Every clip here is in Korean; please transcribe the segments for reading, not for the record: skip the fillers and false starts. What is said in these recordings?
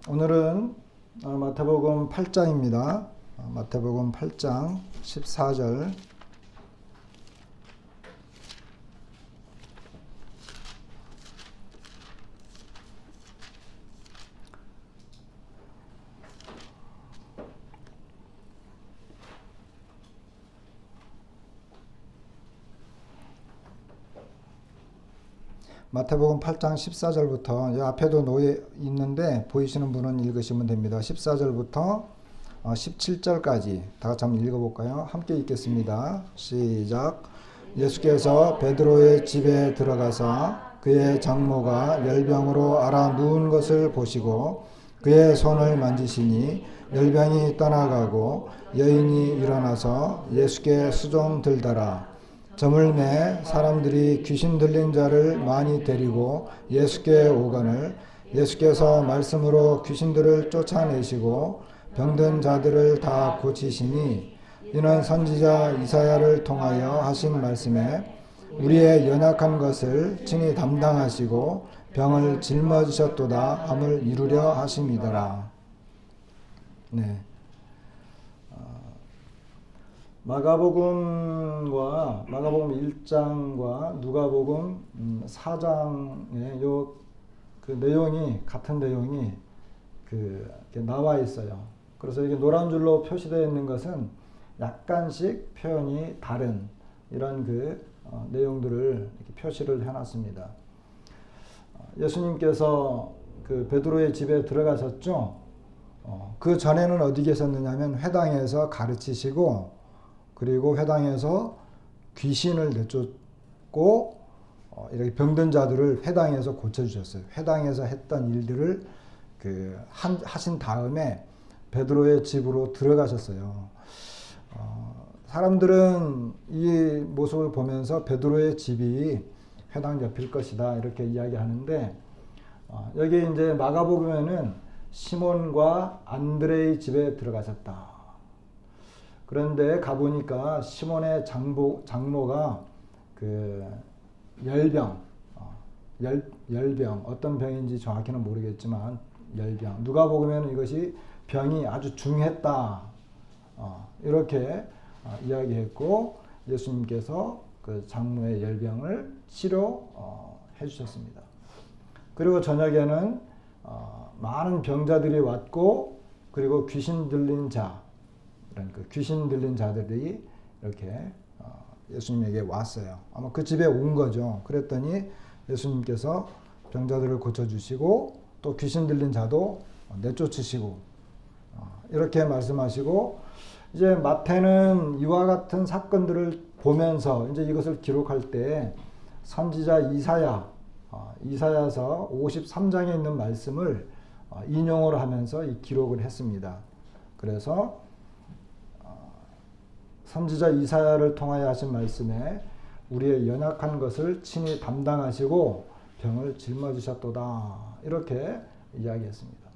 오늘은 마태복음 8장입니다. 마태복음 8장 14절. 마태복음 8장 14절부터 앞에도 놓여 있는데 보이시는 분은 읽으시면 됩니다. 14절부터 17절까지 다 같이 한번 읽어볼까요? 함께 읽겠습니다. 시작. 예수께서 베드로의 집에 들어가서 그의 장모가 열병으로 앓아 누운 것을 보시고 그의 손을 만지시니 열병이 떠나가고 여인이 일어나서 예수께 수종들더라. 저물매 사람들이 귀신 들린 자를 많이 데리고 예수께 오거늘 예수께서 말씀으로 귀신들을 쫓아내시고 병든 자들을 다 고치시니 이는 선지자 이사야를 통하여 하신 말씀에 우리의 연약한 것을 친히 담당하시고 병을 짊어지셨도다 함을 이루려 하심이더라. 네. 마가복음 1장과 누가복음 4장의 그 내용이 같은 내용이 이렇게 나와 있어요. 그래서 이게 노란 줄로 표시되어 있는 것은 약간씩 표현이 다른 이런 내용들을 이렇게 표시를 해놨습니다. 예수님께서 그 베드로의 집에 들어가셨죠. 그 전에는 어디 계셨느냐면 회당에서 가르치시고 그리고 회당에서 귀신을 내쫓고 이렇게 병든 자들을 회당에서 고쳐주셨어요. 회당에서 했던 일들을 하신 다음에 베드로의 집으로 들어가셨어요. 사람들은 이 모습을 보면서 베드로의 집이 회당 옆일 것이다 이렇게 이야기하는데 여기 이제 마가복음에는 시몬과 안드레의 집에 들어가셨다. 그런데 가보니까 시몬의 장모가 열병 어떤 병인지 정확히는 모르겠지만 열병 누가복음에는 이것이 병이 아주 중했다 이렇게 이야기했고 예수님께서 그 장모의 열병을 치료해 주셨습니다. 그리고 저녁에는 많은 병자들이 왔고 그리고 귀신 들린 자들이 이렇게 예수님에게 왔어요. 아마 그 집에 온 거죠. 그랬더니 예수님께서 병자들을 고쳐주시고 또 귀신 들린 자도 내쫓으시고 이렇게 말씀하시고 이제 마태는 이와 같은 사건들을 보면서 이제 이것을 기록할 때 선지자 이사야서 53장에 있는 말씀을 인용을 하면서 이 기록을 했습니다. 그래서 선지자 이사야를 통하여 하신 말씀에 우리의 연약한 것을 친히 담당하시고 병을 짊어지셨도다 이렇게 이야기했습니다.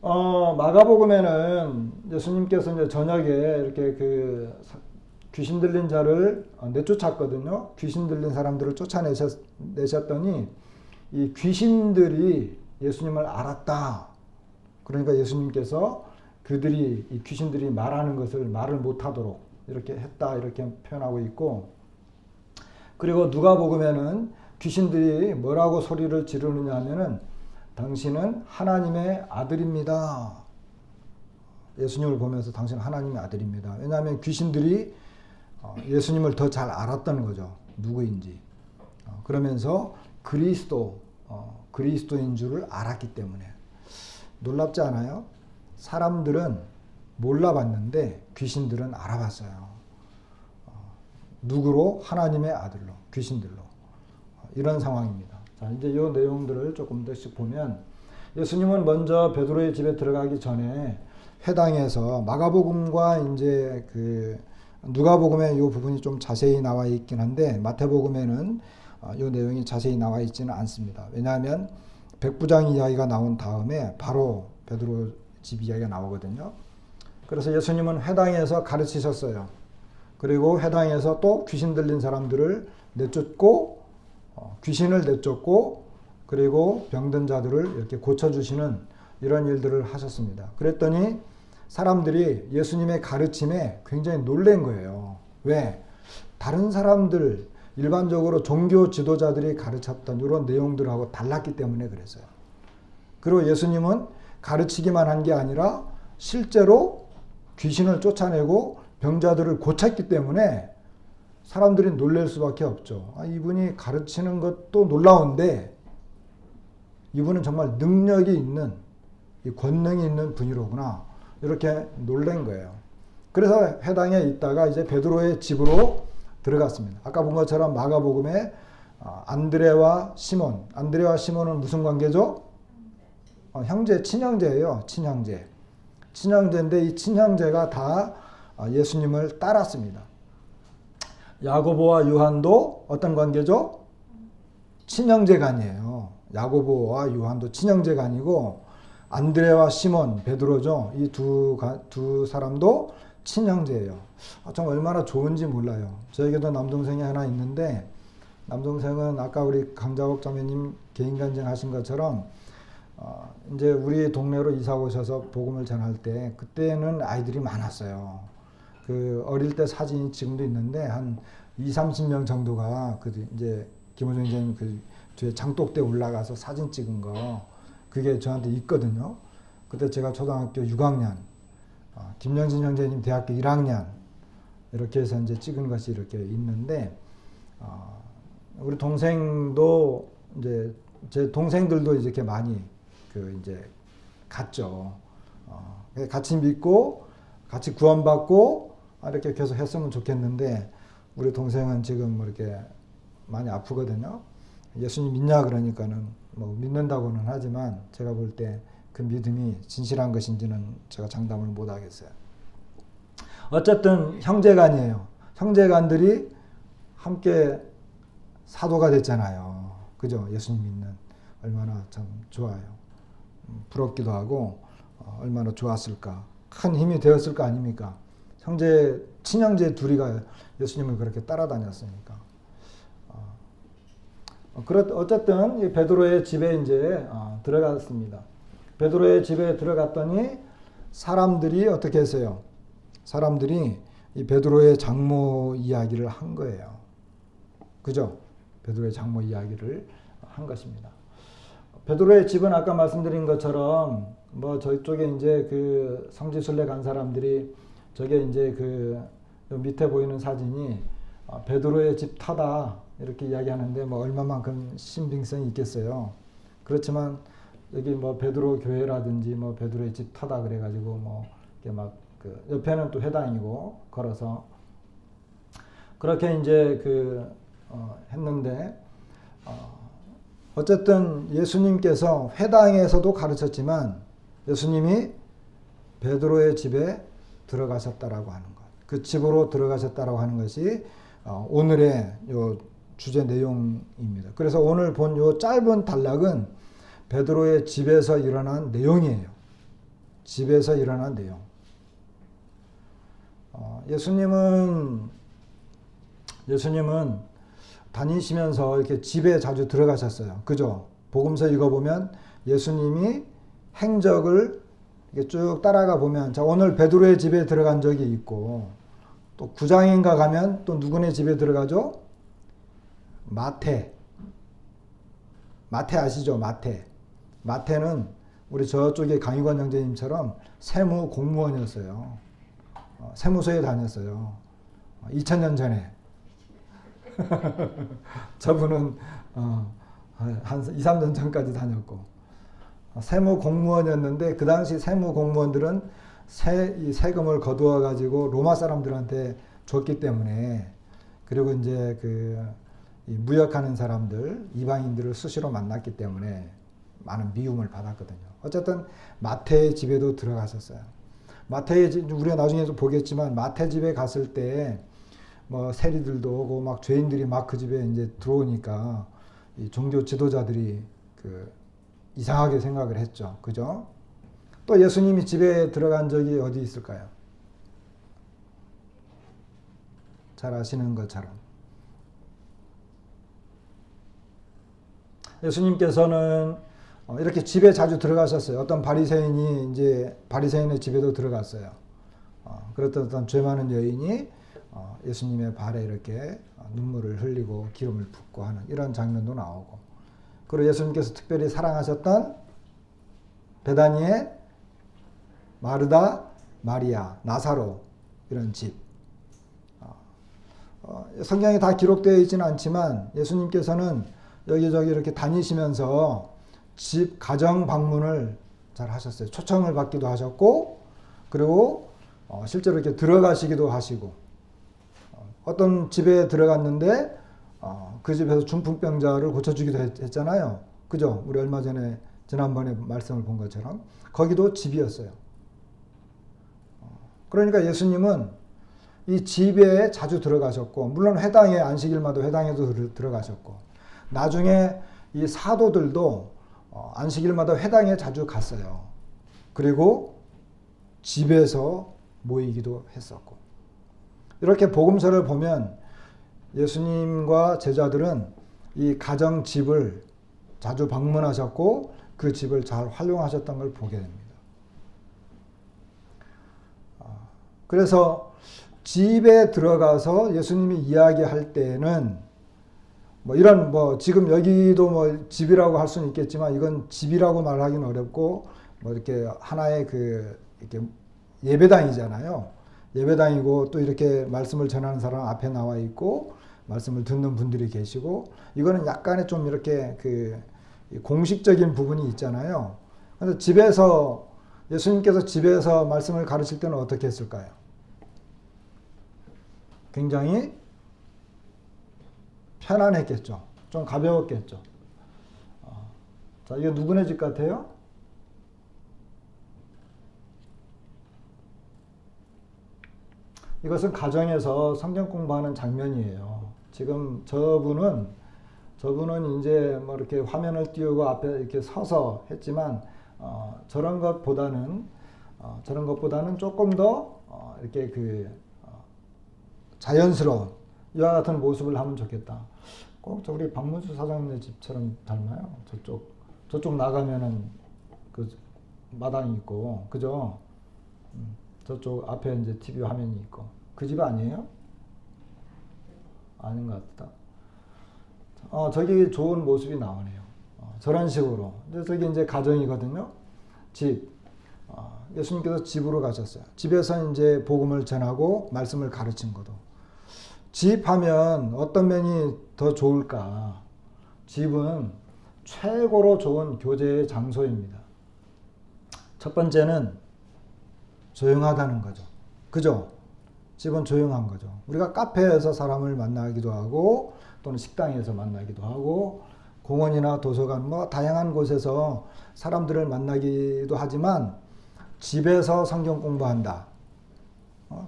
마가복음에는 예수님께서 이제 저녁에 이렇게 귀신 들린 자를 내쫓았거든요. 귀신 들린 사람들을 쫓아내셨더니 이 귀신들이 예수님을 알았다. 그러니까 예수님께서 이 귀신들이 말하는 것을 말을 못하도록 이렇게 했다 이렇게 표현하고 있고 그리고 누가복음에는 귀신들이 뭐라고 소리를 지르느냐 하면은 당신은 하나님의 아들입니다. 예수님을 보면서 당신은 하나님의 아들입니다. 왜냐하면 귀신들이 예수님을 더 잘 알았던 거죠. 누구인지. 그러면서 그리스도인 줄을 알았기 때문에 놀랍지 않아요? 사람들은 몰라봤는데 귀신들은 알아봤어요. 누구로? 하나님의 아들로, 귀신들로. 이런 상황입니다. 자, 이제 이 내용들을 조금 더씩 보면 예수님은 먼저 베드로의 집에 들어가기 전에 회당에서 마가복음과 이제 누가복음에 이 부분이 좀 자세히 나와 있긴 한데 마태복음에는 이 내용이 자세히 나와 있지는 않습니다. 왜냐하면 백부장 이야기가 나온 다음에 바로 베드로 집 이야기가 나오거든요. 그래서 예수님은 회당에서 가르치셨어요. 그리고 회당에서 또 귀신 들린 사람들을 내쫓고 귀신을 내쫓고 그리고 병든 자들을 이렇게 고쳐주시는 이런 일들을 하셨습니다. 그랬더니 사람들이 예수님의 가르침에 굉장히 놀란 거예요. 왜? 다른 사람들, 일반적으로 종교 지도자들이 가르쳤던 이런 내용들하고 달랐기 때문에 그랬어요. 그리고 예수님은 가르치기만 한 게 아니라 실제로 귀신을 쫓아내고 병자들을 고쳤기 때문에 사람들이 놀랄 수밖에 없죠. 이분이 가르치는 것도 놀라운데 이분은 정말 능력이 있는, 권능이 있는 분이로구나. 이렇게 놀란 거예요. 그래서 회당에 있다가 이제 베드로의 집으로 들어갔습니다. 아까 본 것처럼 마가복음에 안드레와 시몬. 안드레와 시몬은 무슨 관계죠? 형제, 친형제예요. 친형제. 친형제인데 이 친형제가 다 예수님을 따랐습니다. 야고보와 요한도 어떤 관계죠? 친형제간이에요. 야고보와 요한도 친형제간이고 안드레와 시몬, 베드로죠. 이 두 사람도 친형제예요. 정 얼마나 좋은지 몰라요. 저에게도 남동생이 하나 있는데 남동생은 아까 우리 강자옥 자매님 개인 간증하신 것처럼 이제 우리 동네로 이사 오셔서 복음을 전할 때 그때는 아이들이 많았어요. 그 어릴 때 사진이 지금도 있는데 한 20-30명 정도가 그 이제 김호중 선생님 그 뒤에 장독대 올라가서 사진 찍은 거 그게 저한테 있거든요. 그때 제가 초등학교 6학년, 김영진 형제님 대학교 1학년 이렇게 해서 이제 찍은 것이 이렇게 있는데 우리 동생도 이제 제 동생들도 이렇게 많이 그 이제 갔죠. 같이 믿고 같이 구원받고 이렇게 계속 했으면 좋겠는데 우리 동생은 지금 뭐 이렇게 많이 아프거든요. 예수님 믿냐 그러니까는 뭐 믿는다고는 하지만 제가 볼 때 그 믿음이 진실한 것인지는 제가 장담을 못 하겠어요. 어쨌든 형제간이에요. 형제간들이 함께 사도가 됐잖아요. 그죠? 예수님 믿는 얼마나 참 좋아요. 부럽기도 하고 얼마나 좋았을까. 큰 힘이 되었을 거 아닙니까? 친형제 둘이가 예수님을 그렇게 따라다녔으니까. 어쨌든 베드로의 집에 이제 들어갔습니다. 베드로의 집에 들어갔더니 사람들이 어떻게 했어요? 사람들이 이 베드로의 장모 이야기를 한 거예요. 그죠? 베드로의 장모 이야기를 한 것입니다. 베드로의 집은 아까 말씀드린 것처럼 뭐 저쪽에 이제 그 성지순례 간 사람들이 저게 이제 그 밑에 보이는 사진이 베드로의 집 터다 이렇게 이야기하는데 뭐 얼마만큼 신빙성이 있겠어요. 그렇지만 여기 뭐 베드로 교회라든지 뭐 베드로의 집 터다 그래가지고 뭐 이렇게 막 그 옆에는 또 회당이고 걸어서 그렇게 이제 했는데 어쨌든 예수님께서 회당에서도 가르쳤지만 예수님이 베드로의 집에 들어가셨다라고 하는 것, 그 집으로 들어가셨다라고 하는 것이 오늘의 요 주제 내용입니다. 그래서 오늘 본 요 짧은 단락은 베드로의 집에서 일어난 내용이에요. 집에서 일어난 내용. 예수님은 다니시면서 이렇게 집에 자주 들어가셨어요. 그죠? 복음서 읽어보면 예수님이 행적을 이렇게 쭉 따라가 보면, 자, 오늘 베드로의 집에 들어간 적이 있고, 또 9장인가 가면 또 누구네 집에 들어가죠? 마태 아시죠? 마태는 우리 저쪽에 강희관 형제님처럼 세무 공무원이었어요. 세무서에 다녔어요. 2000년 전에. 저분은 한 2, 3년 전까지 다녔고 세무 공무원이었는데 그 당시 세무 공무원들은 세금을 거두어 가지고 로마 사람들한테 줬기 때문에, 그리고 이제 이 무역하는 사람들, 이방인들을 수시로 만났기 때문에 많은 미움을 받았거든요. 어쨌든 마태의 집에도 들어갔었어요. 마태의 집, 우리가 나중에도 보겠지만 마태 집에 갔을 때 뭐 세리들도 오고 막 죄인들이 막 그 집에 이제 들어오니까 이 종교 지도자들이 이상하게 생각을 했죠. 그죠? 또 예수님이 집에 들어간 적이 어디 있을까요? 잘 아시는 것처럼. 예수님께서는 이렇게 집에 자주 들어가셨어요. 어떤 바리새인이 이제 바리새인의 집에도 들어갔어요. 그랬던 어떤 죄 많은 여인이 예수님의 발에 이렇게 눈물을 흘리고 기름을 붓고 하는 이런 장면도 나오고, 그리고 예수님께서 특별히 사랑하셨던 베다니의 마르다, 마리아, 나사로 이런 집. 성경에 다 기록되어 있지는 않지만 예수님께서는 여기저기 이렇게 다니시면서 집 가정 방문을 잘 하셨어요. 초청을 받기도 하셨고, 그리고 실제로 이렇게 들어가시기도 하시고, 어떤 집에 들어갔는데 그 집에서 중풍병자를 고쳐주기도 했잖아요. 그죠? 우리 얼마 전에 지난번에 말씀을 본 것처럼 거기도 집이었어요. 그러니까 예수님은 이 집에 자주 들어가셨고, 물론 회당에 안식일마다 회당에도 들어가셨고, 나중에 이 사도들도 안식일마다 회당에 자주 갔어요. 그리고 집에서 모이기도 했었고, 이렇게 복음서를 보면 예수님과 제자들은 이 가정 집을 자주 방문하셨고 그 집을 잘 활용하셨던 걸 보게 됩니다. 그래서 집에 들어가서 예수님이 이야기할 때에는 이런 지금 여기도 집이라고 할 수는 있겠지만 이건 집이라고 말하기는 어렵고 이렇게 하나의 이렇게 예배당이잖아요. 예배당이고 또 이렇게 말씀을 전하는 사람 앞에 나와 있고 말씀을 듣는 분들이 계시고, 이거는 약간의 좀 이렇게 공식적인 부분이 있잖아요. 그래서 예수님께서 집에서 말씀을 가르칠 때는 어떻게 했을까요? 굉장히 편안했겠죠. 좀 가벼웠겠죠. 자, 이게 누구네 집 같아요? 이것은 가정에서 성경 공부하는 장면이에요. 지금 저분은 이제 이렇게 화면을 띄우고 앞에 이렇게 서서 했지만, 저런 것보다는 조금 더 이렇게 자연스러운 이와 같은 모습을 하면 좋겠다. 꼭 우리 박문수 사장님의 집처럼 닮아요. 저쪽 나가면은 그 마당이 있고, 그죠? 저쪽 앞에 이제 TV 화면이 있고, 그 집 아니에요? 아닌 것 같다. 저기 좋은 모습이 나오네요. 저런 식으로. 저기 이제 가정이거든요. 집. 예수님께서 집으로 가셨어요. 집에서 이제 복음을 전하고 말씀을 가르친 것도. 집 하면 어떤 면이 더 좋을까? 집은 최고로 좋은 교제의 장소입니다. 첫 번째는 조용하다는 거죠. 그죠? 집은 조용한 거죠. 우리가 카페에서 사람을 만나기도 하고, 또는 식당에서 만나기도 하고, 공원이나 도서관 다양한 곳에서 사람들을 만나기도 하지만, 집에서 성경 공부한다.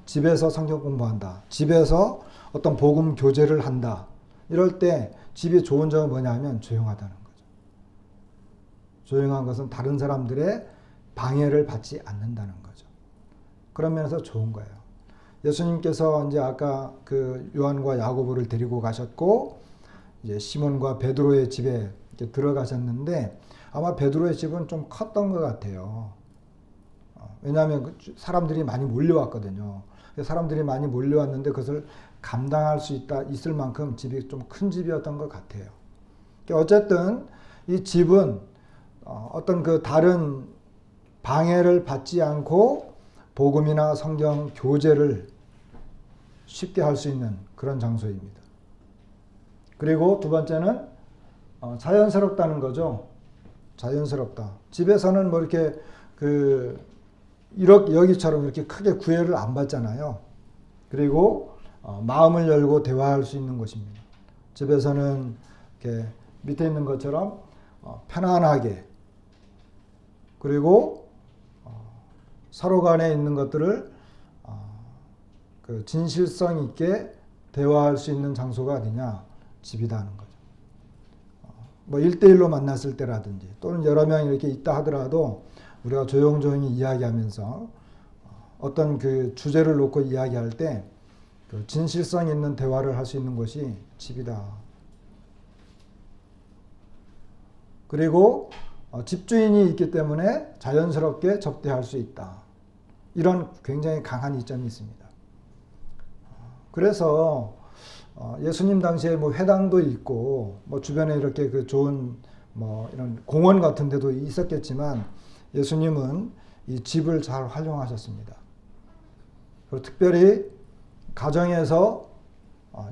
집에서 성경 공부한다. 집에서 어떤 복음 교제를 한다. 이럴 때 집이 좋은 점은 뭐냐면 조용하다는 거죠. 조용한 것은 다른 사람들의 방해를 받지 않는다는 거죠. 그런 면에서 좋은 거예요. 예수님께서 이제 아까 요한과 야고보를 데리고 가셨고, 이제 시몬과 베드로의 집에 들어가셨는데, 아마 베드로의 집은 좀 컸던 것 같아요. 왜냐하면 사람들이 많이 몰려왔거든요. 사람들이 많이 몰려왔는데 그것을 감당할 수 있을 만큼 집이 좀 큰 집이었던 것 같아요. 어쨌든 이 집은 어떤 다른 방해를 받지 않고 복음이나 성경 교제를 쉽게 할 수 있는 그런 장소입니다. 그리고 두 번째는 자연스럽다는 거죠. 자연스럽다. 집에서는 이렇게 여기처럼 이렇게 크게 구애를 안 받잖아요. 그리고 마음을 열고 대화할 수 있는 곳입니다. 집에서는 이렇게 밑에 있는 것처럼 편안하게, 그리고 서로 간에 있는 것들을 진실성 있게 대화할 수 있는 장소가 어디냐? 집이다 하는 거죠. 1대1로 만났을 때라든지, 또는 여러 명이 이렇게 있다 하더라도 우리가 조용조용히 이야기하면서 어떤 주제를 놓고 이야기할 때 진실성 있는 대화를 할 수 있는 곳이 집이다. 그리고 집주인이 있기 때문에 자연스럽게 접대할 수 있다. 이런 굉장히 강한 이점이 있습니다. 그래서 예수님 당시에 뭐 회당도 있고 뭐 주변에 이렇게 그 좋은 뭐 이런 공원 같은 데도 있었겠지만 예수님은 이 집을 잘 활용하셨습니다. 그리고 특별히 가정에서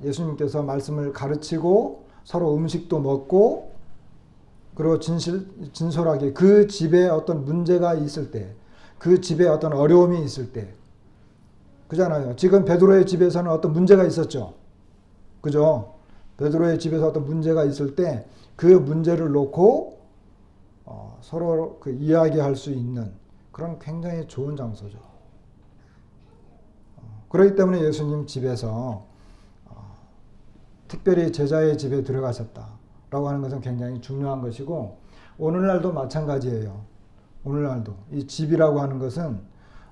예수님께서 말씀을 가르치고 서로 음식도 먹고 그리고 진솔하게 그 집에 어떤 문제가 있을 때, 그 집에 어떤 어려움이 있을 때, 그잖아요. 지금 베드로의 집에서는 어떤 문제가 있었죠. 그죠? 베드로의 집에서 어떤 문제가 있을 때 그 문제를 놓고 서로 그 이야기할 수 있는 그런 굉장히 좋은 장소죠. 그렇기 때문에 예수님 집에서 특별히 제자의 집에 들어가셨다라고 하는 것은 굉장히 중요한 것이고 오늘날도 마찬가지예요. 오늘날도 이 집이라고 하는 것은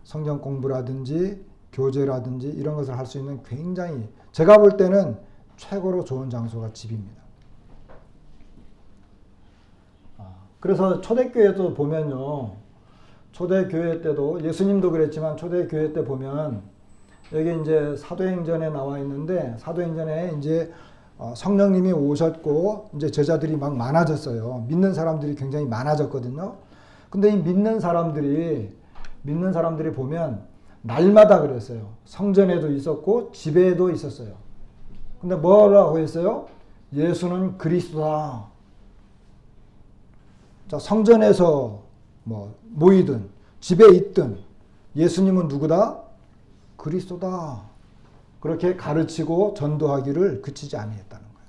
성경 공부라든지 교제라든지 이런 것을 할 수 있는 굉장히 제가 볼 때는 최고로 좋은 장소가 집입니다. 그래서 초대교회도 보면요. 초대교회 때도 예수님도 그랬지만 초대교회 때 보면 여기 이제 사도행전에 나와 있는데 사도행전에 이제 성령님이 오셨고 이제 제자들이 막 많아졌어요. 믿는 사람들이 굉장히 많아졌거든요. 근데 이 믿는 사람들이 보면 날마다 그랬어요. 성전에도 있었고 집에도 있었어요. 근데 뭐라고 했어요? 예수는 그리스도다. 자, 성전에서 뭐 모이든 집에 있든 예수님은 누구다? 그리스도다. 그렇게 가르치고 전도하기를 그치지 아니했다는 거예요.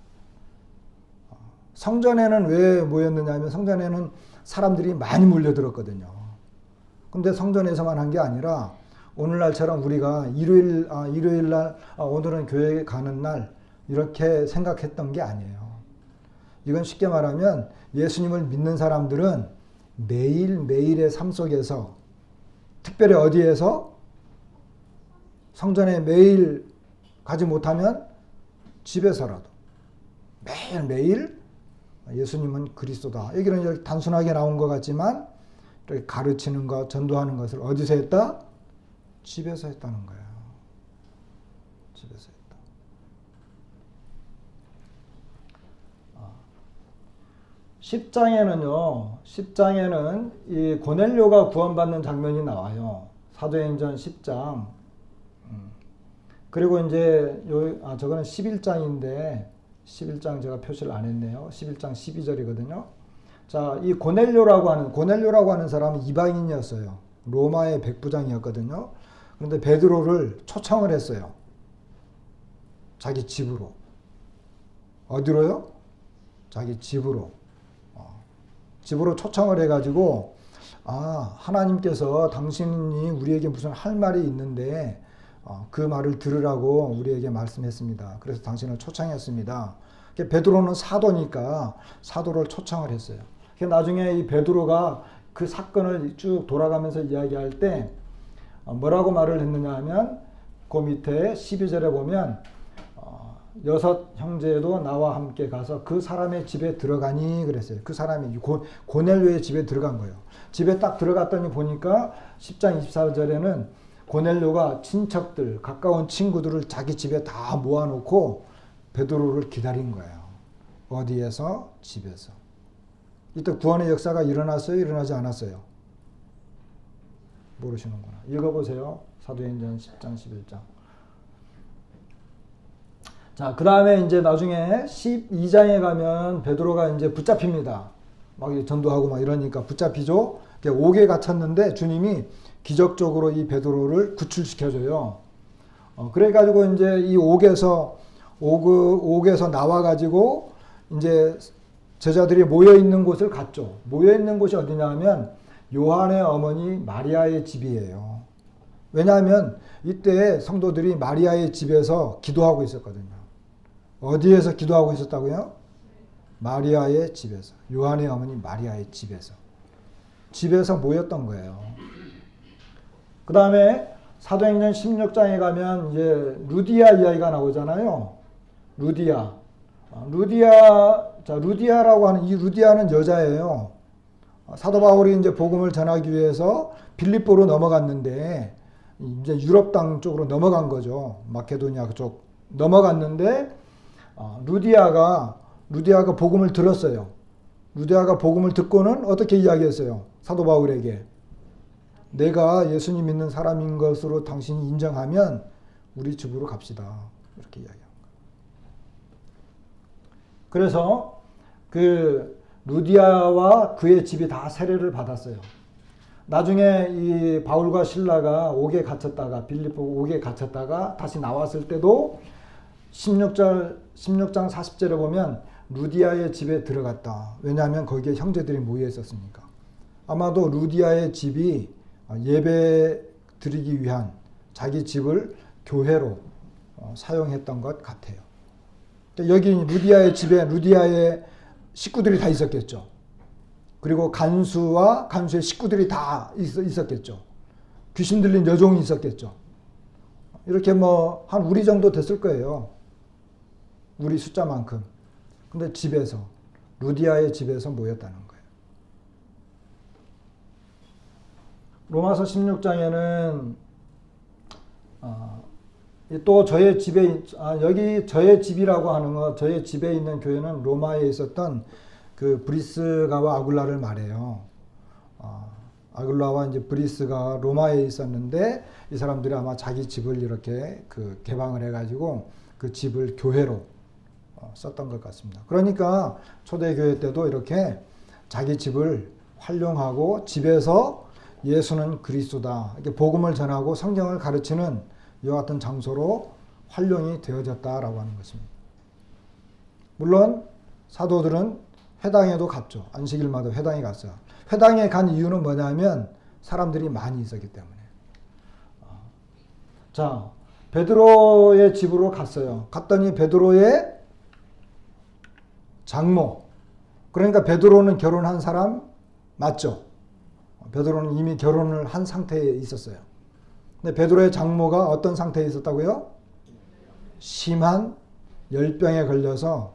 성전에는 왜 모였느냐 하면 성전에는 사람들이 많이 몰려들었거든요. 근데 성전에서만 한 게 아니라 오늘날처럼 우리가 일요일 날 오늘은 교회에 가는 날 이렇게 생각했던 게 아니에요. 이건 쉽게 말하면 예수님을 믿는 사람들은 매일매일의 삶 속에서 특별히 어디에서 성전에 매일 가지 못하면 집에서라도 매일매일 예수님은 그리스도다. 여기는 단순하게 나온 것 같지만 이렇게 가르치는 것, 전도하는 것을 어디서 했다? 집에서 했다는 거예요. 집에서 했다. 10장에는 이 고넬료가 구원받는 장면이 나와요. 사도행전 10장. 그리고 이제 저거는 11장인데 11장 제가 표시를 안 했네요. 11장 12절이거든요. 자, 이 고넬료라고 하는 사람은 이방인이었어요. 로마의 백부장이었거든요. 그런데 베드로를 초청을 했어요. 자기 집으로. 어디로요? 자기 집으로. 집으로 초청을 해가지고 하나님께서 당신이 우리에게 무슨 할 말이 있는데 그 말을 들으라고 우리에게 말씀했습니다. 그래서 당신을 초청했습니다. 베드로는 사도니까 사도를 초청을 했어요. 나중에 이 베드로가 그 사건을 쭉 돌아가면서 이야기할 때 뭐라고 말을 했느냐 하면 그 밑에 12절에 보면 6 형제도 나와 함께 가서 그 사람의 집에 들어가니 그랬어요. 그 사람이 고넬료의 집에 들어간 거예요. 집에 딱 들어갔더니 보니까 10장 24절에는 고넬료가 친척들, 가까운 친구들을 자기 집에 다 모아놓고 베드로를 기다린 거예요. 어디에서? 집에서. 이때 구원의 역사가 일어났어요? 일어나지 않았어요? 모르시는구나. 읽어보세요. 사도행전 10장 11장. 자, 그 다음에 이제 나중에 12장에 가면 베드로가 이제 붙잡힙니다. 막 전도하고 막 이러니까 붙잡히죠. 옥에 갇혔는데 주님이 기적적으로 이 베드로를 구출시켜줘요. 그래가지고 이제 이 옥에서 나와가지고 이제 제자들이 모여있는 곳을 갔죠. 모여있는 곳이 어디냐 하면 요한의 어머니 마리아의 집이에요. 왜냐하면 이때 성도들이 마리아의 집에서 기도하고 있었거든요. 어디에서 기도하고 있었다고요? 마리아의 집에서. 요한의 어머니 마리아의 집에서. 집에서 모였던 거예요. 그 다음에 사도행전 16장에 가면 이제 루디아 이야기가 나오잖아요. 루디아라고 하는 이 루디아는 여자예요. 사도 바울이 이제 복음을 전하기 위해서 빌립보로 넘어갔는데 이제 유럽 땅 쪽으로 넘어간 거죠. 마케도니아 그쪽 넘어갔는데 루디아가 복음을 들었어요. 루디아가 복음을 듣고는 어떻게 이야기했어요? 사도 바울에게 내가 예수님 믿는 사람인 것으로 당신이 인정하면 우리 집으로 갑시다. 이렇게 이야기합니다. 그래서 그 루디아와 그의 집이 다 세례를 받았어요. 나중에 이 바울과 실라가 옥에 갇혔다가 빌립보 옥에 갇혔다가 다시 나왔을 때도 16장 40절에 보면 루디아의 집에 들어갔다. 왜냐하면 거기에 형제들이 모여 있었으니까. 아마도 루디아의 집이 예배 드리기 위한 자기 집을 교회로 사용했던 것 같아요. 여기 루디아의 집에 루디아의 식구들이 다 있었겠죠. 그리고 간수와 간수의 식구들이 다 있었겠죠. 귀신 들린 여종이 있었겠죠. 이렇게 뭐 한 우리 정도 됐을 거예요. 우리 숫자만큼. 근데 집에서 루디아의 집에서 모였다는 거예요. 로마서 16장에는 또 저의 집에 여기 저의 집이라고 하는 거 저의 집에 있는 교회는 로마에 있었던 그 브리스가와 아굴라를 말해요. 아굴라와 이제 브리스가 로마에 있었는데 이 사람들이 아마 자기 집을 이렇게 그 개방을 해가지고 그 집을 교회로 썼던 것 같습니다. 그러니까 초대교회 때도 이렇게 자기 집을 활용하고 집에서 예수는 그리스도다 이렇게 복음을 전하고 성경을 가르치는 이와 같은 장소로 활용이 되어졌다라고 하는 것입니다. 물론 사도들은 회당에도 갔죠. 안식일마다 회당에 갔어요. 회당에 간 이유는 뭐냐면 사람들이 많이 있었기 때문에. 자, 베드로의 집으로 갔어요. 갔더니 베드로의 장모. 그러니까 베드로는 결혼한 사람 맞죠? 베드로는 이미 결혼을 한 상태에 있었어요. 근데 베드로의 장모가 어떤 상태에 있었다고요? 심한 열병에 걸려서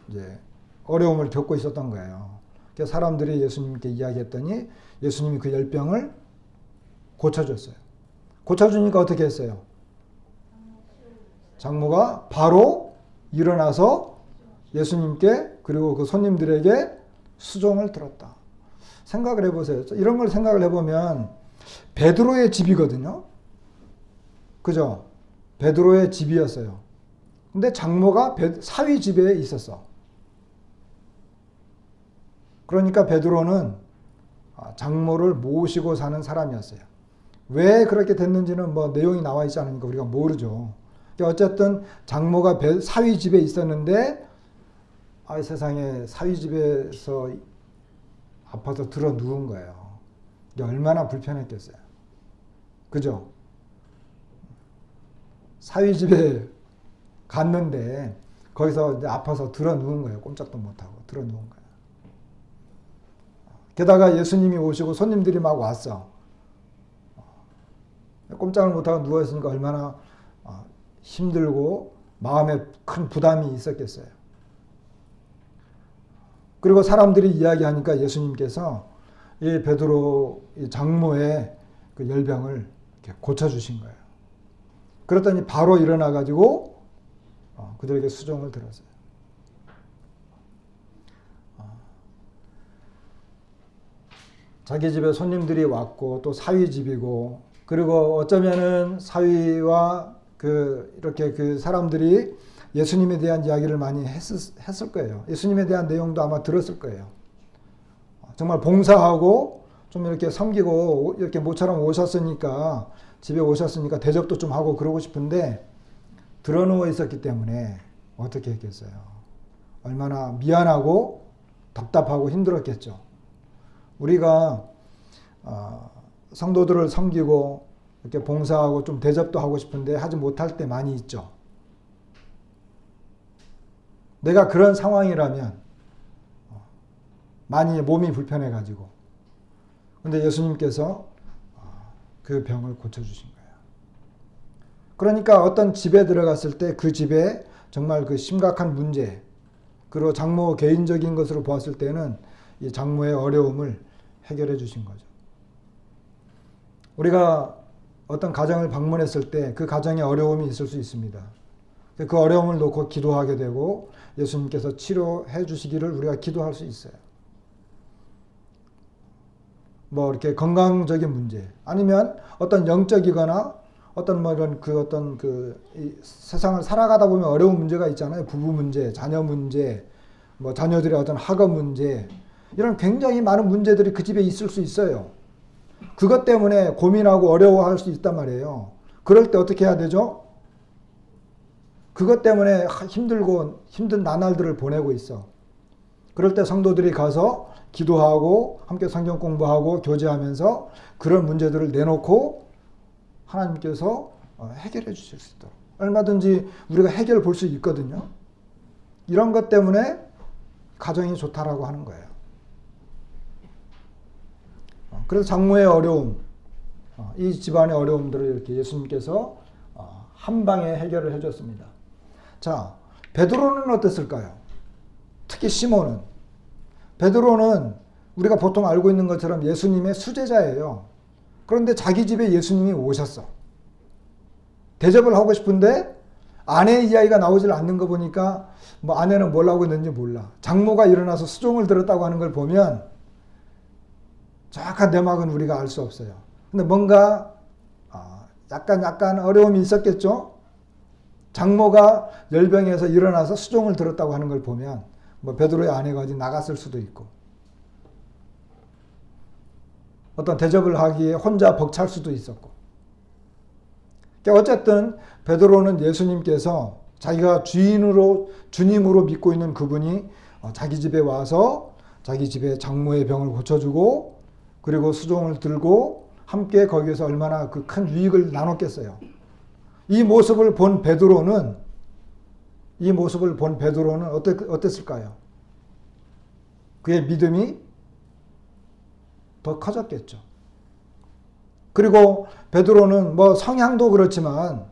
이제 어려움을 겪고 있었던 거예요. 그래서 사람들이 예수님께 이야기했더니 예수님이 그 열병을 고쳐줬어요. 고쳐주니까 어떻게 했어요? 장모가 바로 일어나서 예수님께 그리고 그 손님들에게 수종을 들었다. 생각을 해보세요. 이런 걸 생각을 해보면 베드로의 집이거든요. 그죠? 베드로의 집이었어요. 근데 장모가 사위 집에 있었어. 그러니까 베드로는 장모를 모시고 사는 사람이었어요. 왜 그렇게 됐는지는 뭐 내용이 나와 있지 않으니까 우리가 모르죠. 어쨌든 장모가 사위 집에 있었는데 세상에 사위 집에서 아파서 들어 누운 거예요. 얼마나 불편했겠어요. 그죠? 사위 집에 갔는데 거기서 이제 아파서 들어 누운 거예요. 꼼짝도 못하고 들어 누운 거예요. 게다가 예수님이 오시고 손님들이 막 왔어. 꼼짝을 못하고 누워있으니까 얼마나 힘들고 마음에 큰 부담이 있었겠어요. 그리고 사람들이 이야기하니까 예수님께서 이 베드로 장모의 그 열병을 이렇게 고쳐주신 거예요. 그랬더니 바로 일어나가지고 그들에게 수종을 들었어요. 자기 집에 손님들이 왔고 또 사위 집이고 그리고 어쩌면은 사위와 이렇게 그 사람들이 예수님에 대한 이야기를 많이 했을 거예요. 예수님에 대한 내용도 아마 들었을 거예요. 정말 봉사하고 좀 이렇게 섬기고 이렇게 모처럼 오셨으니까 집에 오셨으니까 대접도 좀 하고 그러고 싶은데 드러누워 있었기 때문에 어떻게 했겠어요. 얼마나 미안하고 답답하고 힘들었겠죠. 우리가 성도들을 섬기고 이렇게 봉사하고 좀 대접도 하고 싶은데 하지 못할 때 많이 있죠. 내가 그런 상황이라면 많이 몸이 불편해가지고 근데 예수님께서 그 병을 고쳐주신 거예요. 그러니까 어떤 집에 들어갔을 때 그 집에 정말 그 심각한 문제 그리고 장모 개인적인 것으로 보았을 때는 이 장모의 어려움을 해결해 주신 거죠. 우리가 어떤 가정을 방문했을 때 그 가정에 어려움이 있을 수 있습니다. 그 어려움을 놓고 기도하게 되고 예수님께서 치료해 주시기를 우리가 기도할 수 있어요. 뭐 이렇게 건강적인 문제 아니면 어떤 영적이거나 어떤 뭐 이런 이 세상을 살아가다 보면 어려운 문제가 있잖아요. 부부 문제, 자녀 문제, 뭐 자녀들의 어떤 학업 문제 이런 굉장히 많은 문제들이 그 집에 있을 수 있어요. 그것 때문에 고민하고 어려워할 수 있단 말이에요. 그럴 때 어떻게 해야 되죠? 그것 때문에 힘들고 힘든 나날들을 보내고 있어. 그럴 때 성도들이 가서 기도하고 함께 성경 공부하고 교제하면서 그런 문제들을 내놓고 하나님께서 해결해 주실 수 있도록 얼마든지 우리가 해결 볼 수 있거든요. 이런 것 때문에 가정이 좋다라고 하는 거예요. 그래서 장모의 어려움, 이 집안의 어려움들을 이렇게 예수님께서 한 방에 해결을 해줬습니다. 자, 베드로는 어땠을까요? 특히 시몬은. 베드로는 우리가 보통 알고 있는 것처럼 예수님의 수제자예요. 그런데 자기 집에 예수님이 오셨어. 대접을 하고 싶은데 아내의 이야기가 나오질 않는 거 보니까 뭐 아내는 뭘 하고 있는지 몰라. 장모가 일어나서 수종을 들었다고 하는 걸 보면 정확한 내막은 우리가 알 수 없어요. 근데 뭔가 약간 어려움이 있었겠죠? 장모가 열병에서 일어나서 수종을 들었다고 하는 걸 보면 뭐 베드로의 아내가 어디 나갔을 수도 있고 어떤 대접을 하기에 혼자 벅찰 수도 있었고 어쨌든 베드로는 예수님께서 자기가 주님으로 믿고 있는 그분이 자기 집에 와서 자기 집에 장모의 병을 고쳐주고 그리고 수종을 들고 함께 거기에서 얼마나 그 큰 유익을 나눴겠어요. 이 모습을 본 베드로는 어땠을까요? 그의 믿음이 더 커졌겠죠. 그리고 베드로는 뭐 성향도 그렇지만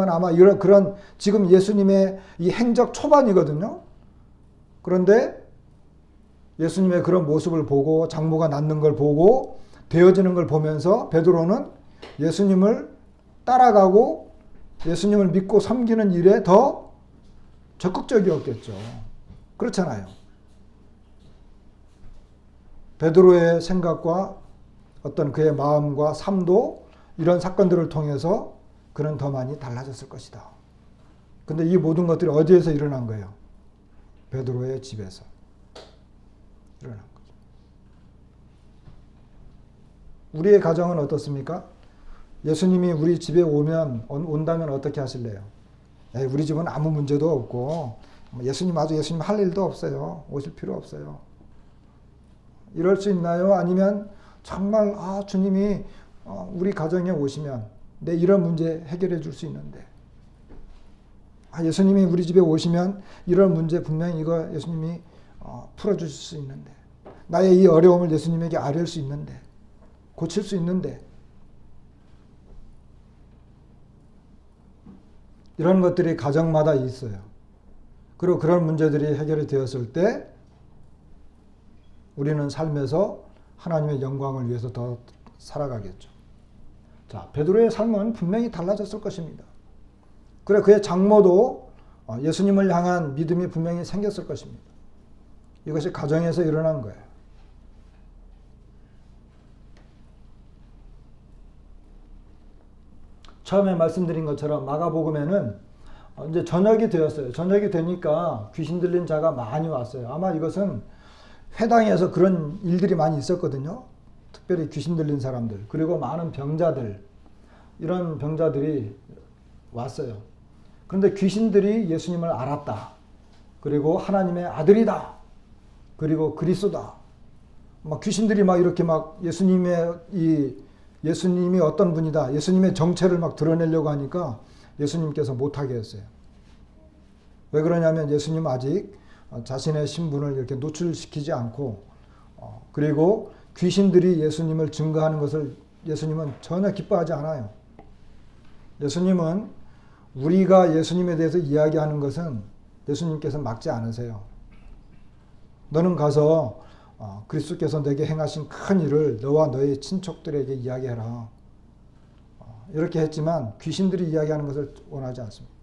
아마 그런 지금 예수님의 이 행적 초반이거든요. 그런데 예수님의 그런 모습을 보고 장모가 낫는 걸 보고 되어지는 걸 보면서 베드로는 예수님을 따라가고 예수님을 믿고 섬기는 일에 더 적극적이었겠죠. 그렇잖아요. 베드로의 생각과 어떤 그의 마음과 삶도 이런 사건들을 통해서 그는 더 많이 달라졌을 것이다. 근데 이 모든 것들이 어디에서 일어난 거예요? 베드로의 집에서 일어난 거죠. 우리의 가정은 어떻습니까? 예수님이 우리 집에 온다면 어떻게 하실래요? 우리 집은 아무 문제도 없고 예수님 할 일도 없어요. 오실 필요 없어요. 이럴 수 있나요? 아니면 정말 주님이 우리 가정에 오시면 내 이런 문제 해결해 줄 수 있는데 예수님이 우리 집에 오시면 이런 문제 분명히 이거 예수님이 풀어주실 수 있는데 나의 이 어려움을 예수님에게 아뢰을 수 있는데 고칠 수 있는데 이런 것들이 가정마다 있어요. 그리고 그런 문제들이 해결이 되었을 때 우리는 삶에서 하나님의 영광을 위해서 더 살아가겠죠. 자, 베드로의 삶은 분명히 달라졌을 것입니다. 그래 그의 장모도 예수님을 향한 믿음이 분명히 생겼을 것입니다. 이것이 가정에서 일어난 거예요. 처음에 말씀드린 것처럼 마가복음에는 이제 저녁이 되었어요. 저녁이 되니까 귀신 들린 자가 많이 왔어요. 아마 이것은 회당에서 그런 일들이 많이 있었거든요. 특별히 귀신 들린 사람들, 그리고 많은 병자들, 이런 병자들이 왔어요. 그런데 귀신들이 예수님을 알았다. 그리고 하나님의 아들이다. 그리고 그리스도다. 막 귀신들이 막 이렇게 막 예수님이 어떤 분이다. 예수님의 정체를 막 드러내려고 하니까 예수님께서 못하게 했어요. 왜 그러냐면 예수님은 아직 자신의 신분을 이렇게 노출시키지 않고 그리고 귀신들이 예수님을 증거하는 것을 예수님은 전혀 기뻐하지 않아요. 예수님은 우리가 예수님에 대해서 이야기하는 것은 예수님께서 막지 않으세요. 너는 가서 그리스도께서 내게 행하신 큰 일을 너와 너의 친척들에게 이야기해라. 이렇게 했지만 귀신들이 이야기하는 것을 원하지 않습니다.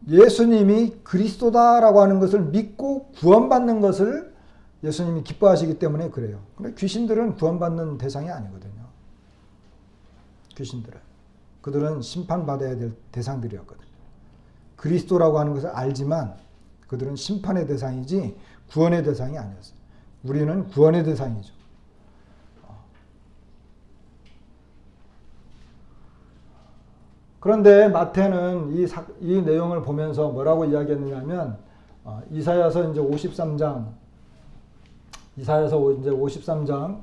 예수님이 그리스도다라고 하는 것을 믿고 구원받는 것을 예수님이 기뻐하시기 때문에 그래요. 근데 귀신들은 구원받는 대상이 아니거든요. 귀신들은. 그들은 심판받아야 될 대상들이었거든요. 그리스도라고 하는 것을 알지만 그들은 심판의 대상이지 구원의 대상이 아니었어요. 우리는 구원의 대상이죠. 그런데 마태는 이 내용을 보면서 뭐라고 이야기했느냐면 이사야서 이제 53장 이사야서 이제 53장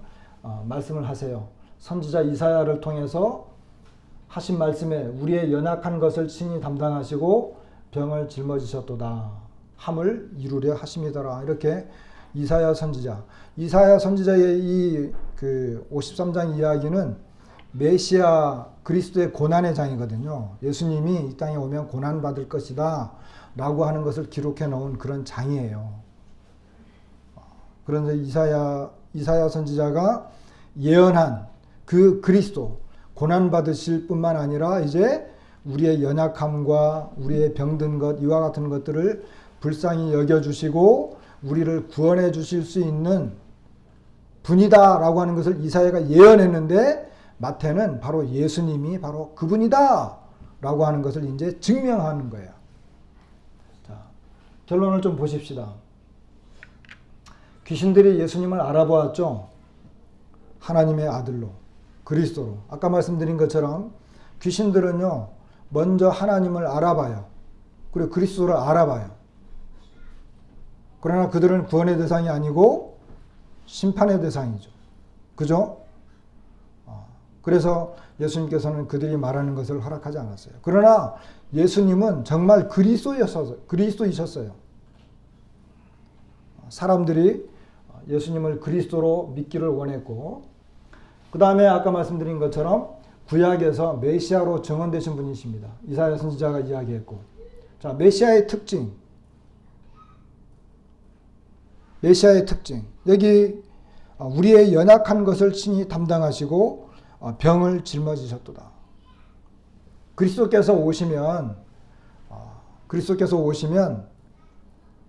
말씀을 하세요. 선지자 이사야를 통해서 하신 말씀에 우리의 연약한 것을 친히 담당하시고 병을 짊어지셨도다. 함을 이루려 하심이더라. 이렇게 이사야 선지자의 이 그 53장 이야기는 메시아 그리스도의 고난의 장이거든요. 예수님이 이 땅에 오면 고난 받을 것이다 라고 하는 것을 기록해 놓은 그런 장이에요. 그런데 이사야 선지자가 예언한 그 그리스도 고난 받으실 뿐만 아니라 이제 우리의 연약함과 우리의 병든 것 이와 같은 것들을 불쌍히 여겨주시고 우리를 구원해 주실 수 있는 분이다 라고 하는 것을 이사야가 예언했는데 마태는 바로 예수님이 바로 그분이다 라고 하는 것을 이제 증명하는 거예요. 자, 결론을 좀 보십시다. 귀신들이 예수님을 알아보았죠. 하나님의 아들로 그리스도로. 아까 말씀드린 것처럼 귀신들은요 먼저 하나님을 알아봐요. 그리고 그리스도를 알아봐요. 그러나 그들은 구원의 대상이 아니고 심판의 대상이죠. 그죠? 그래서 예수님께서는 그들이 말하는 것을 허락하지 않았어요. 그러나 예수님은 정말 그리스도이셨어요. 사람들이 예수님을 그리스도로 믿기를 원했고 그 다음에 아까 말씀드린 것처럼 구약에서 메시아로 증언되신 분이십니다. 이사야 선지자가 이야기했고 자 메시아의 특징 여기 우리의 연약한 것을 친히 담당하시고 병을 짊어지셨도다. 그리스도께서 오시면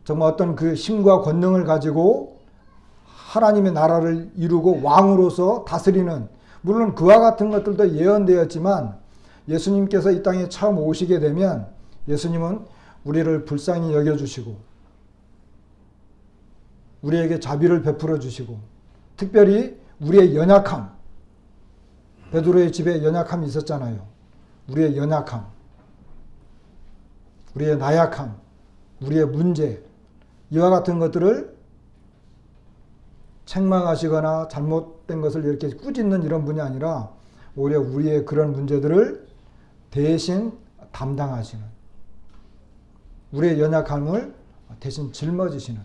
정말 어떤 그 힘과 권능을 가지고 하나님의 나라를 이루고 왕으로서 다스리는 물론 그와 같은 것들도 예언되었지만 예수님께서 이 땅에 처음 오시게 되면 예수님은 우리를 불쌍히 여겨주시고 우리에게 자비를 베풀어 주시고 특별히 우리의 연약함 베드로의 집에 연약함이 있었잖아요. 우리의 연약함 우리의 나약함 우리의 문제 이와 같은 것들을 책망하시거나 잘못된 것을 이렇게 꾸짖는 이런 분이 아니라 오히려 우리의 그런 문제들을 대신 담당하시는 우리의 연약함을 대신 짊어지시는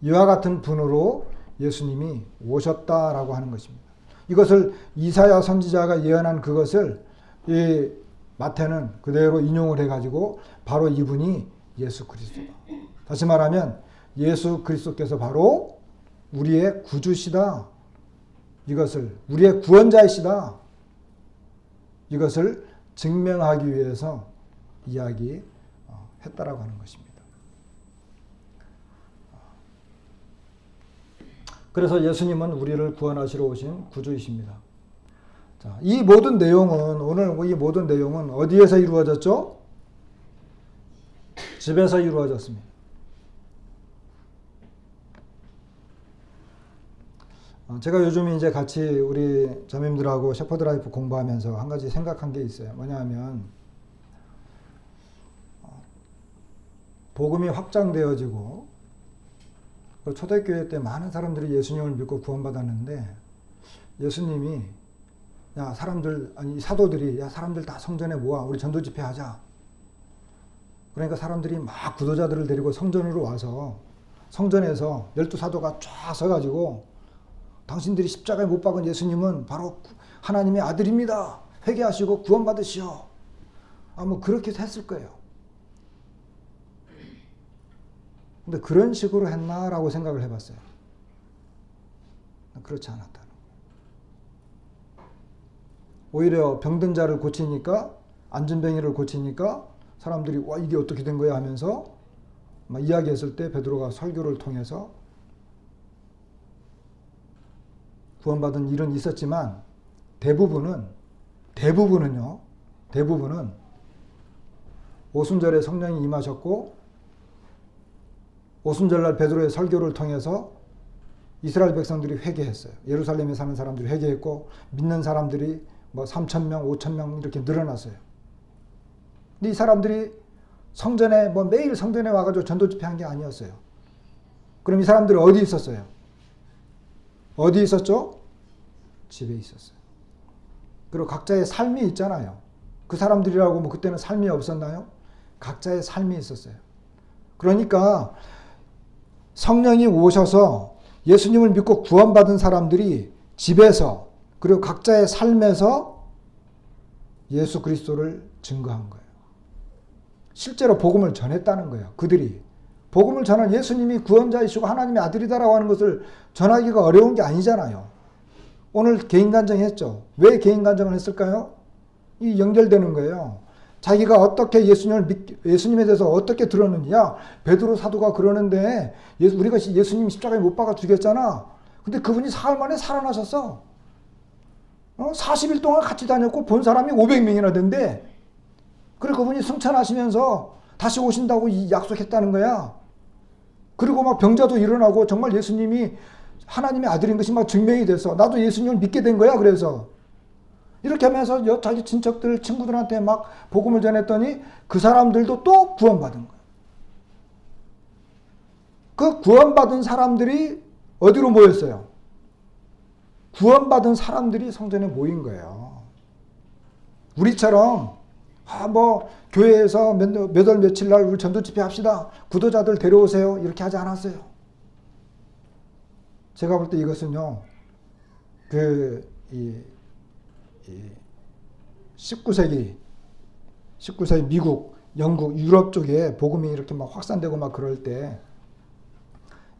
이와 같은 분으로 예수님이 오셨다라고 하는 것입니다. 이것을 이사야 선지자가 예언한 그것을 이 마태는 그대로 인용을 해가지고 바로 이분이 예수 그리스도다. 다시 말하면 예수 그리스도께서 바로 우리의 구주시다. 이것을 우리의 구원자이시다. 이것을 증명하기 위해서 이야기했다라고 하는 것입니다. 그래서 예수님은 우리를 구원하시러 오신 구주이십니다. 자, 이 모든 내용은 어디에서 이루어졌죠? 집에서 이루어졌습니다. 제가 요즘 이제 같이 우리 자매님들하고 셰퍼드 라이프 공부하면서 한 가지 생각한 게 있어요. 뭐냐면 복음이 확장되어지고 초대교회 때 많은 사람들이 예수님을 믿고 구원받았는데 예수님이 사도들이 사람들 다 성전에 모아 우리 전도 집회 하자. 그러니까 사람들이 막 구도자들을 데리고 성전으로 와서 성전에서 12사도가 쫙 서가지고 당신들이 십자가에 못 박은 예수님은 바로 하나님의 아들입니다. 회개하시고 구원받으시오. 뭐 그렇게 했을 거예요. 근데 그런 식으로 했나라고 생각을 해봤어요. 그렇지 않았다는 거예요. 오히려 병든 자를 고치니까, 안진뱅이를 고치니까 사람들이 와 이게 어떻게 된 거야 하면서 막 이야기했을 때 베드로가 설교를 통해서 구원받은 일은 있었지만 대부분은 오순절에 성령이 임하셨고 오순절날 베드로의 설교를 통해서 이스라엘 백성들이 회개했어요. 예루살렘에 사는 사람들이 회개했고 믿는 사람들이 뭐 3,000명, 5,000명 이렇게 늘어났어요. 근데 이 사람들이 성전에 뭐 매일 성전에 와가지고 전도 집회한 게 아니었어요. 그럼 이 사람들이 어디 있었어요? 어디 있었죠? 집에 있었어요. 그리고 각자의 삶이 있잖아요. 그 사람들이라고 뭐 그때는 삶이 없었나요? 각자의 삶이 있었어요. 그러니까 성령이 오셔서 예수님을 믿고 구원받은 사람들이 집에서 그리고 각자의 삶에서 예수 그리스도를 증거한 거예요. 실제로 복음을 전했다는 거예요. 그들이. 복음을 전한 예수님이 구원자이시고 하나님의 아들이다라고 하는 것을 전하기가 어려운 게 아니잖아요. 오늘 개인간증 했죠. 왜 개인간증을 했을까요? 이 연결되는 거예요. 자기가 어떻게 예수님에 대해서 어떻게 들었느냐. 베드로 사도가 그러는데 우리가 예수님 십자가에 못 박아 죽였잖아. 근데 그분이 사흘 만에 살아나셨어. 40일 동안 같이 다녔고 본 사람이 500명이나 된대. 그리고 그분이 승천하시면서 다시 오신다고 약속했다는 거야. 그리고 막 병자도 일어나고 정말 예수님이 하나님의 아들인 것이 막 증명이 돼서 나도 예수님을 믿게 된 거야. 그래서 이렇게 하면서 자기 친척들, 친구들한테 막 복음을 전했더니 그 사람들도 또 구원받은 거야. 그 구원받은 사람들이 어디로 모였어요? 구원받은 사람들이 성전에 모인 거예요. 우리처럼 뭐 교회에서 몇 월 며칠 날 우리 전도 집회 합시다. 구도자들 데려오세요. 이렇게 하지 않았어요. 제가 볼 때 이것은요. 19세기 미국, 영국, 유럽 쪽에 복음이 이렇게 막 확산되고 막 그럴 때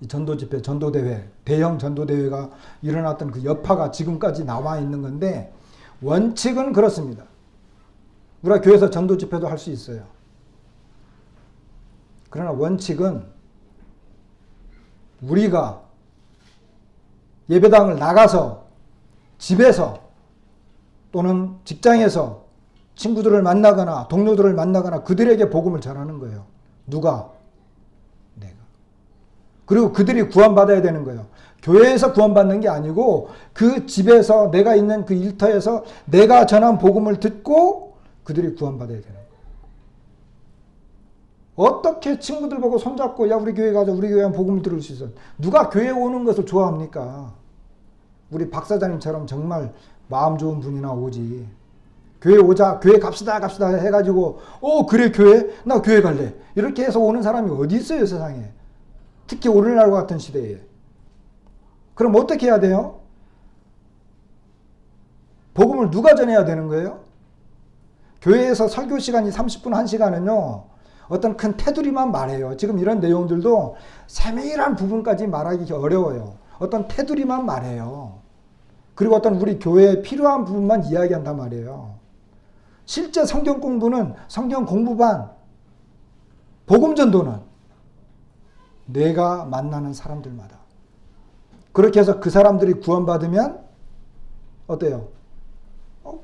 이 전도 집회, 전도 대회, 대형 전도 대회가 일어났던 그 여파가 지금까지 남아 있는 건데 원칙은 그렇습니다. 우리가 교회에서 전도 집회도 할 수 있어요. 그러나 원칙은 우리가 예배당을 나가서 집에서 또는 직장에서 친구들을 만나거나 동료들을 만나거나 그들에게 복음을 전하는 거예요. 누가? 내가. 그리고 그들이 구원받아야 되는 거예요. 교회에서 구원받는 게 아니고 그 집에서 내가 있는 그 일터에서 내가 전한 복음을 듣고 그들이 구원받아야 되는 거예요. 어떻게 친구들 보고 손잡고 야 우리 교회 가자 우리 교회 복음을 들을 수 있어. 누가 교회 오는 것을 좋아합니까? 우리 박 사장님처럼 정말 마음 좋은 분이나 오지. 교회 오자 교회 갑시다 해가지고 그래 교회? 나 교회 갈래. 이렇게 해서 오는 사람이 어디 있어요 세상에. 특히 오늘날과 같은 시대에. 그럼 어떻게 해야 돼요? 복음을 누가 전해야 되는 거예요? 교회에서 설교 시간이 30분 1시간은요. 어떤 큰 테두리만 말해요. 지금 이런 내용들도 세밀한 부분까지 말하기 어려워요. 어떤 테두리만 말해요. 그리고 어떤 우리 교회에 필요한 부분만 이야기한단 말이에요. 실제 성경 공부는 성경 공부반, 복음 전도는 내가 만나는 사람들마다. 그렇게 해서 그 사람들이 구원받으면 어때요?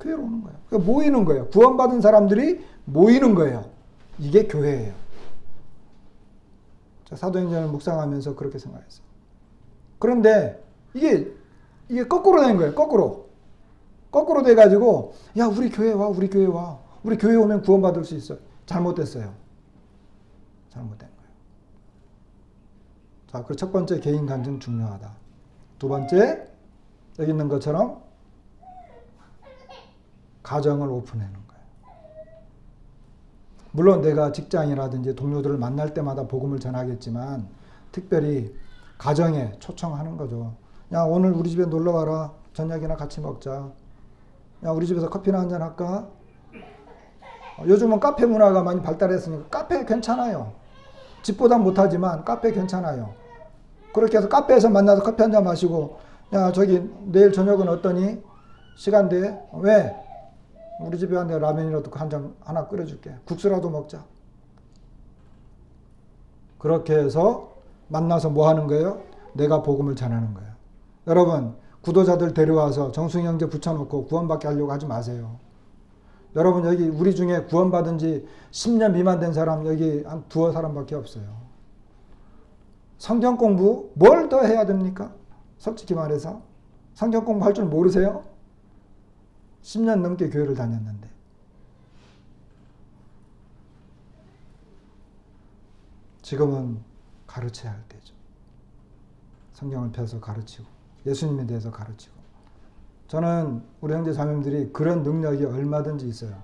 교회로 오는 거예요. 그러니까 모이는 거예요. 구원받은 사람들이 모이는 거예요. 이게 교회예요. 사도행전을 묵상하면서 그렇게 생각했어요. 그런데 이게 거꾸로 된 거예요. 거꾸로 돼가지고 야 우리 교회 와. 우리 교회 오면 구원받을 수 있어. 잘못됐어요. 잘못된 거예요. 자, 그 첫 번째 개인 간증 중요하다. 두 번째 여기 있는 것처럼 가정을 오픈하는 거예요. 물론 내가 직장이라든지 동료들을 만날 때마다 복음을 전하겠지만 특별히 가정에 초청하는 거죠. 야 오늘 우리 집에 놀러 와라. 저녁이나 같이 먹자. 야 우리 집에서 커피나 한잔 할까? 요즘은 카페 문화가 많이 발달했으니까 카페 괜찮아요. 집보다 못하지만 카페 괜찮아요. 그렇게 해서 카페에서 만나서 커피 한 잔 마시고, 야, 저기 내일 저녁은 어떠니? 시간 돼? 왜? 우리 집에 내가 라면이라도 한 잔 하나 끓여줄게. 국수라도 먹자. 그렇게 해서 만나서 뭐 하는 거예요? 내가 복음을 전하는 거예요. 여러분, 구도자들 데려와서 정승희 형제 붙여놓고 구원받게 하려고 하지 마세요. 여러분, 여기 우리 중에 구원받은 지 10년 미만 된 사람 여기 한 두어 사람밖에 없어요. 성경 공부 뭘 더 해야 됩니까? 솔직히 말해서 성경 공부할 줄 모르세요? 10년 넘게 교회를 다녔는데. 지금은 가르쳐야 할 때죠. 성경을 펴서 가르치고 예수님에 대해서 가르치고. 저는 우리 형제 자매들이 그런 능력이 얼마든지 있어요.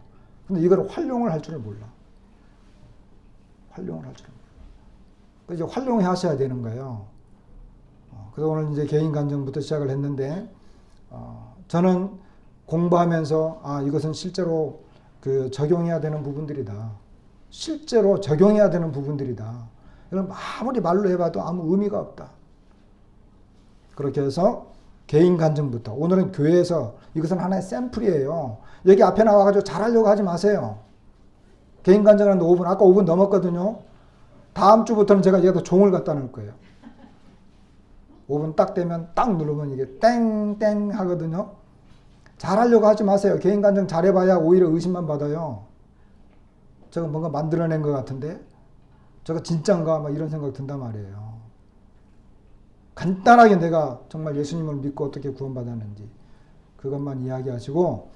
근데 이걸 활용을 할 줄을 몰라. 활용을 할 줄을 몰라. 이제 활용해 하셔야 되는 거예요. 그래서 오늘 이제 개인 간증부터 시작을 했는데, 저는 공부하면서 이것은 실제로 그 적용해야 되는 부분들이다. 실제로 적용해야 되는 부분들이다. 이걸 아무리 말로 해봐도 아무 의미가 없다. 그렇게 해서 개인 간증부터, 오늘은 교회에서, 이것은 하나의 샘플이에요. 여기 앞에 나와가지고 잘하려고 하지 마세요. 개인 간증하는데 5분, 아까 5분 넘었거든요. 다음 주부터는 제가 여기다 종을 갖다 놓을 거예요. 5분 딱 되면 딱 누르면 이게 땡땡 하거든요. 잘하려고 하지 마세요. 개인 간증 잘해봐야 오히려 의심만 받아요. 저거 뭔가 만들어낸 것 같은데 저거 진짠가 막 이런 생각 든단 말이에요. 간단하게 내가 정말 예수님을 믿고 어떻게 구원받았는지 그것만 이야기하시고,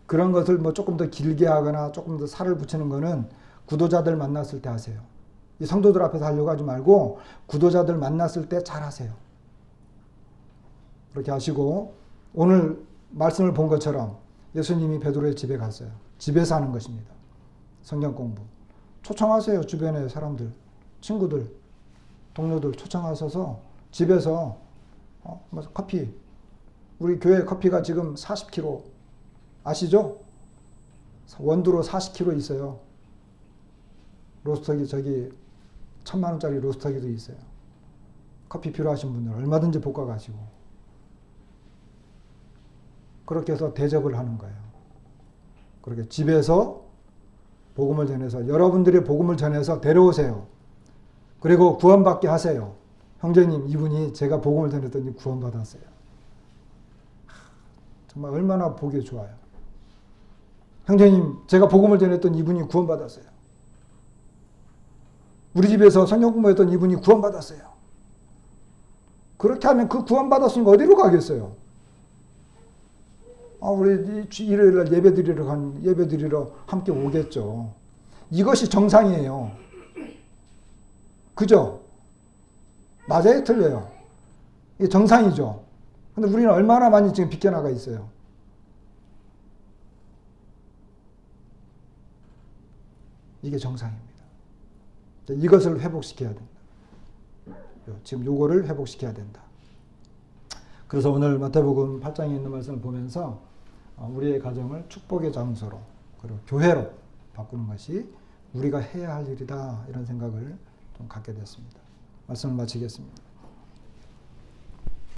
그런 것을 뭐 조금 더 길게 하거나 조금 더 살을 붙이는 거는 구도자들 만났을 때 하세요. 이 성도들 앞에서 하려고 하지 말고 구도자들 만났을 때 잘 하세요. 그렇게 하시고, 오늘 말씀을 본 것처럼 예수님이 베드로의 집에 갔어요. 집에서 하는 것입니다. 성경 공부. 초청하세요. 주변의 사람들, 친구들, 동료들 초청하셔서 집에서 커피, 우리 교회 커피가 지금 40kg 아시죠? 원두로 40kg 있어요. 로스터기 저기 1000만원짜리 로스터기도 있어요. 커피 필요하신 분들 얼마든지 볶아 가시고, 그렇게 해서 대접을 하는 거예요. 그렇게 집에서 복음을 전해서, 여러분들이 복음을 전해서 데려오세요. 그리고 구원받게 하세요. 형제님, 이분이 제가 복음을 전했더니 구원받았어요. 정말 얼마나 보기 좋아요. 형제님, 제가 복음을 전했더니 이분이 구원받았어요. 우리 집에서 성경 공부했던 이분이 구원받았어요. 그렇게 하면 그 구원받았으니까 어디로 가겠어요? 우리 일요일날 예배드리러 함께 오겠죠. 이것이 정상이에요. 그죠? 맞아요? 틀려요? 이게 정상이죠. 근데 우리는 얼마나 많이 지금 비껴나가 있어요. 이게 정상입니다. 이것을 회복시켜야 된다. 지금 요거를 회복시켜야 된다. 그래서 오늘 마태복음 8장에 있는 말씀을 보면서 우리의 가정을 축복의 장소로, 그리고 교회로 바꾸는 것이 우리가 해야 할 일이다, 이런 생각을 좀 갖게 됐습니다. 말씀을 마치겠습니다.